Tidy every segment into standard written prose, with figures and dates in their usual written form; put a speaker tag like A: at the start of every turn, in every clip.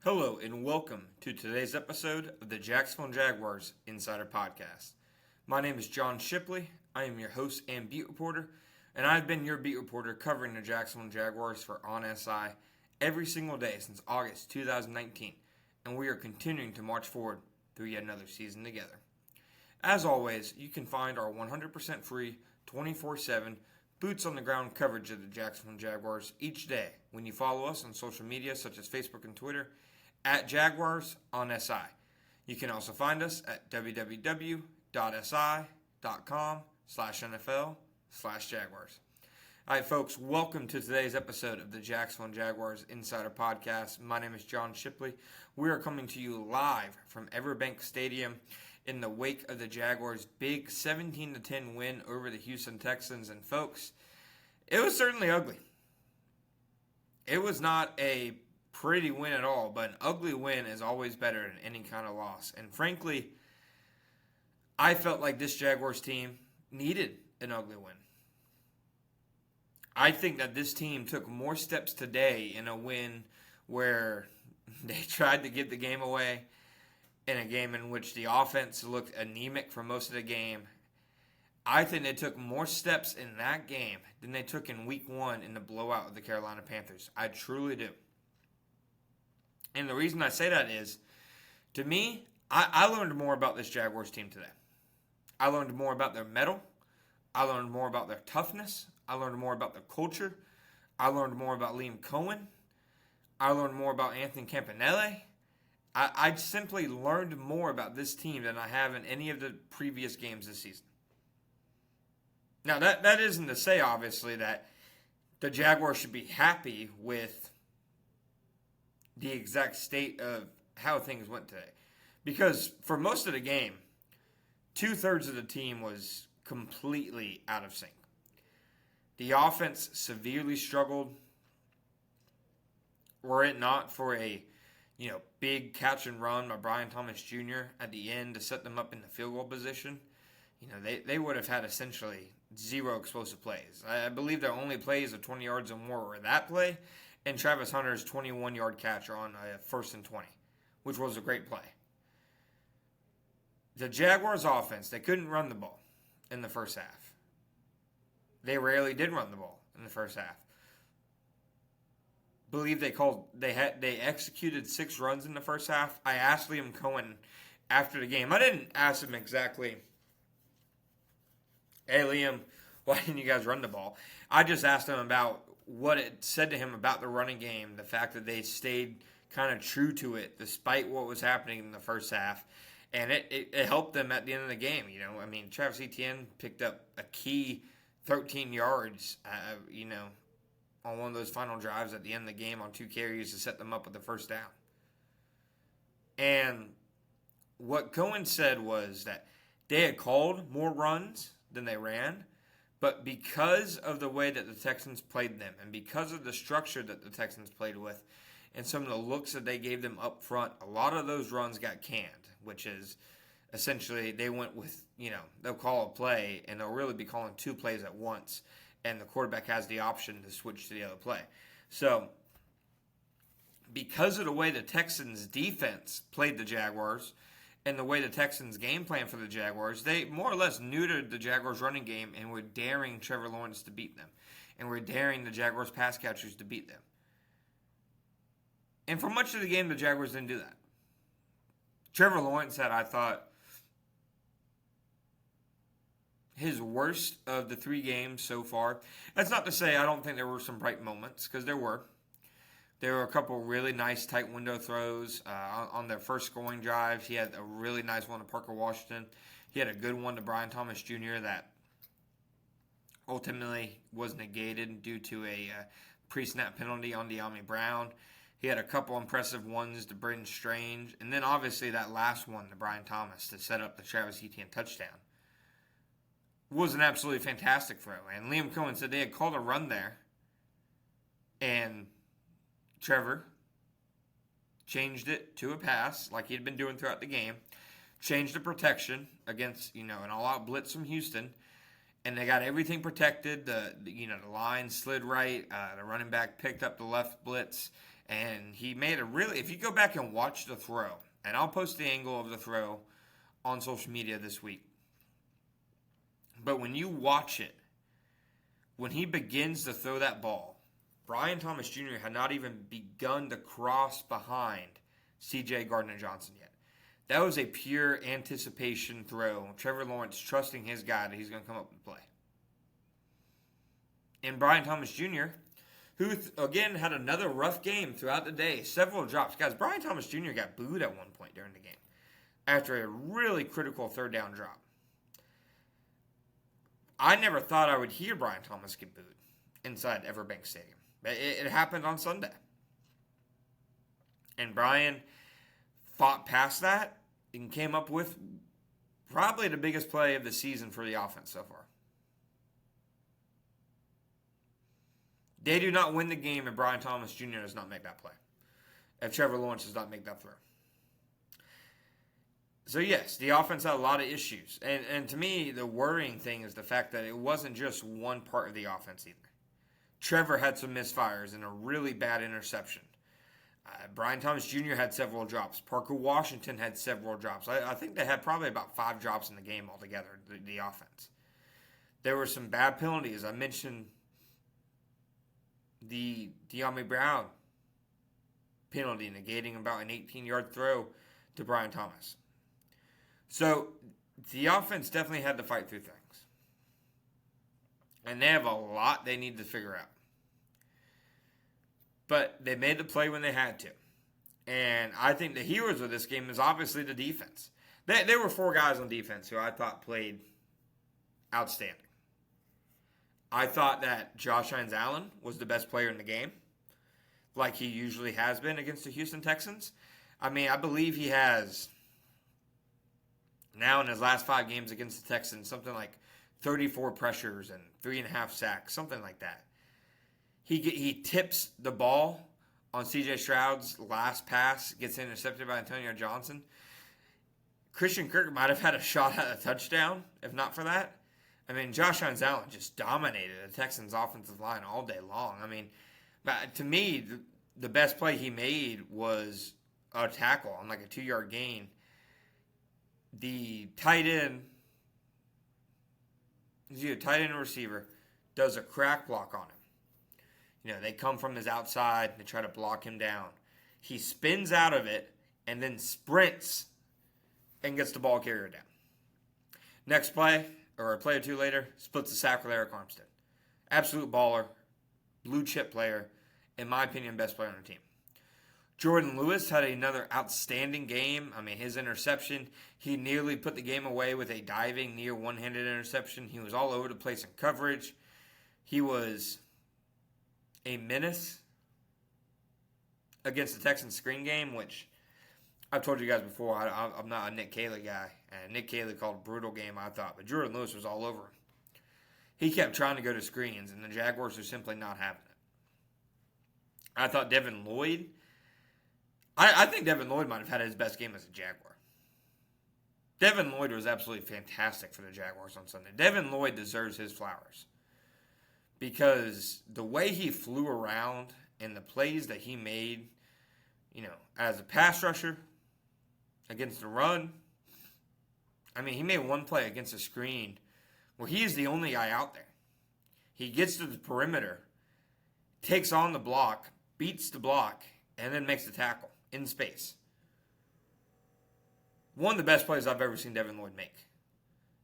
A: Hello and welcome to today's episode of the Jacksonville Jaguars Insider Podcast. My name is John Shipley. I am your host and beat reporter, and I've been your beat reporter covering the Jacksonville Jaguars for On SI every single day since August 2019, and we are continuing to march forward through yet another season together. As always, you can find our 100% free, 24/7 boots on the ground coverage of the Jacksonville Jaguars each day when you follow us on social media such as Facebook and Twitter at Jaguars on SI. You can also find us at www.si.com/NFL/Jaguars. All right, folks, welcome to today's episode of the Jacksonville Jaguars Insider Podcast. My name is John Shipley. We are coming to you live from Everbank Stadium in the wake of the Jaguars' big 17-10 win over the Houston Texans. And folks, it was certainly ugly. It was not a pretty win at all, but an ugly win is always better than any kind of loss. And frankly, I felt like this Jaguars team needed an ugly win. I think that this team took more steps today in a win where they tried to give the game away, in a game in which the offense looked anemic for most of the game. I think they took more steps in that game than they took in week one in the blowout of the Carolina Panthers. I truly do. And the reason I say that is, to me, I learned more about this Jaguars team today. I learned more about their mettle. I learned more about their toughness. I learned more about their culture. I learned more about Liam Cohen. I learned more about Anthony Campanile. I simply learned more about this team than I have in any of the previous games this season. Now, that isn't to say, obviously, that the Jaguars should be happy with the exact state of how things went today. Because for most of the game, 2/3 of the team was completely out of sync. The offense severely struggled. Were it not for a big catch and run by Brian Thomas Jr. at the end to set them up in the field goal position, they would have had essentially zero explosive plays. I believe their only plays of 20 yards or more were that play and Travis Hunter's 21-yard catch on a 1st and 20, which was a great play. The Jaguars' offense, they couldn't run the ball in the first half. They rarely did run the ball in the first half. Believe they executed 6 runs in the first half. I asked Liam Cohen after the game. I didn't ask him exactly, "Hey Liam, why didn't you guys run the ball?" I just asked him about what it said to him about the running game, the fact that they stayed kind of true to it despite what was happening in the first half. And it helped them at the end of the game. Travis Etienne picked up a key 13 yards, on one of those final drives at the end of the game on 2 carries to set them up with the first down. And what Cohen said was that they had called more runs than they ran, but because of the way that the Texans played them and because of the structure that the Texans played with and some of the looks that they gave them up front, a lot of those runs got canned, which is essentially they went with, they'll call a play and they'll really be calling 2 plays at once, and the quarterback has the option to switch to the other play. So, because of the way the Texans' defense played the Jaguars and the way the Texans' game plan for the Jaguars, they more or less neutered the Jaguars' running game and were daring Trevor Lawrence to beat them. And were daring the Jaguars' pass catchers to beat them. And for much of the game, the Jaguars didn't do that. Trevor Lawrence had, I thought, his worst of the 3 games so far. That's not to say I don't think there were some bright moments, because there were. There were a couple really nice tight window throws on their first scoring drives. He had a really nice one to Parker Washington. He had a good one to Brian Thomas Jr. that ultimately was negated due to a pre-snap penalty on De'Ami Brown. He had a couple impressive ones to Britton Strange. And then obviously that last one to Brian Thomas to set up the Travis Etienne touchdown was an absolutely fantastic throw. And Liam Cohen said they had called a run there. And Trevor changed it to a pass like he had been doing throughout the game. Changed the protection against, an all-out blitz from Houston. And they got everything protected. The line slid right. The running back picked up the left blitz. And he made if you go back and watch the throw, and I'll post the angle of the throw on social media this week. But when you watch it, when he begins to throw that ball, Brian Thomas Jr. had not even begun to cross behind C.J. Gardner-Johnson yet. That was a pure anticipation throw. Trevor Lawrence trusting his guy that he's going to come up and play. And Brian Thomas Jr., who, again, had another rough game throughout the day. Several drops. Guys, Brian Thomas Jr. got booed at one point during the game after a really critical third down drop. I never thought I would hear Brian Thomas get booed inside Everbank Stadium. It happened on Sunday. And Brian fought past that and came up with probably the biggest play of the season for the offense so far. They do not win the game if Brian Thomas Jr. does not make that play. If Trevor Lawrence does not make that throw. So yes, the offense had a lot of issues. And to me, the worrying thing is the fact that it wasn't just one part of the offense either. Trevor had some misfires and a really bad interception. Brian Thomas Jr. had several drops. Parker Washington had several drops. I think they had probably about 5 drops in the game altogether, the offense. There were some bad penalties. I mentioned the De'Ami Brown penalty negating about an 18-yard throw to Brian Thomas. So the offense definitely had to fight through things. And they have a lot they need to figure out. But they made the play when they had to. And I think the heroes of this game is obviously the defense. There were 4 guys on defense who I thought played outstanding. I thought that Josh Hines-Allen was the best player in the game, like he usually has been against the Houston Texans. I mean, I believe he has, now in his last 5 games against the Texans, something like 34 pressures and 3.5 sacks, something like that. He tips the ball on C.J. Stroud's last pass, gets intercepted by Antonio Johnson. Christian Kirk might have had a shot at a touchdown, if not for that. I mean, Josh Hines-Allen just dominated the Texans' offensive line all day long. I mean, to me, the best play he made was a tackle on like a 2-yard gain. The tight end, a tight end receiver, does a crack block on him. You know, they come from his outside, they try to block him down. He spins out of it and then sprints and gets the ball carrier down. Next play, or a play or two later, splits the sack with Eric Armstead. Absolute baller, blue chip player, in my opinion, best player on the team. Jordan Lewis had another outstanding game. I mean, his interception, he nearly put the game away with a diving near one-handed interception. He was all over the place in coverage. He was a menace against the Texans screen game, which I've told you guys before, I'm not a Nick Caley guy. And Nick Caley called a brutal game, I thought. But Jordan Lewis was all over him. He kept trying to go to screens, and the Jaguars were simply not having it. I thought Devin Lloyd, I think Devin Lloyd might have had his best game as a Jaguar. Devin Lloyd was absolutely fantastic for the Jaguars on Sunday. Devin Lloyd deserves his flowers. Because the way he flew around and the plays that he made, you know, as a pass rusher, against the run. I mean, he made one play against a screen where he is the only guy out there. He gets to the perimeter, takes on the block, beats the block, and then makes the tackle in space. One of the best plays I've ever seen Devin Lloyd make.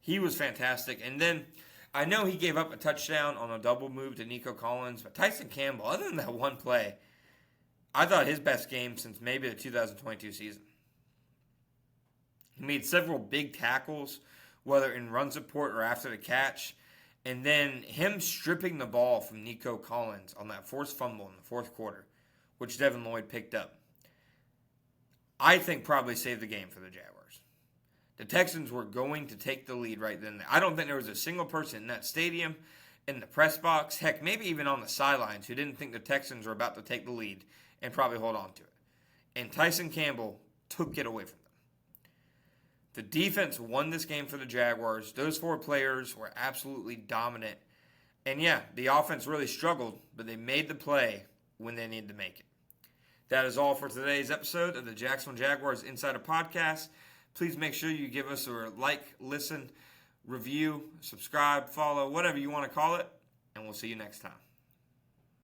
A: He was fantastic. And then I know he gave up a touchdown on a double move to Nico Collins, but Tyson Campbell, other than that one play, I thought his best game since maybe the 2022 season. He made several big tackles, whether in run support or after the catch. And then him stripping the ball from Nico Collins on that forced fumble in the fourth quarter, which Devin Lloyd picked up, I think probably saved the game for the Jaguars. The Texans were going to take the lead right then. I don't think there was a single person in that stadium, in the press box, heck, maybe even on the sidelines, who didn't think the Texans were about to take the lead and probably hold on to it. And Tyson Campbell took it away from them. The defense won this game for the Jaguars. Those four players were absolutely dominant. And yeah, the offense really struggled, but they made the play when they needed to make it. That is all for today's episode of the Jacksonville Jaguars Insider Podcast. Please make sure you give us a like, listen, review, subscribe, follow, whatever you want to call it, and we'll see you next time.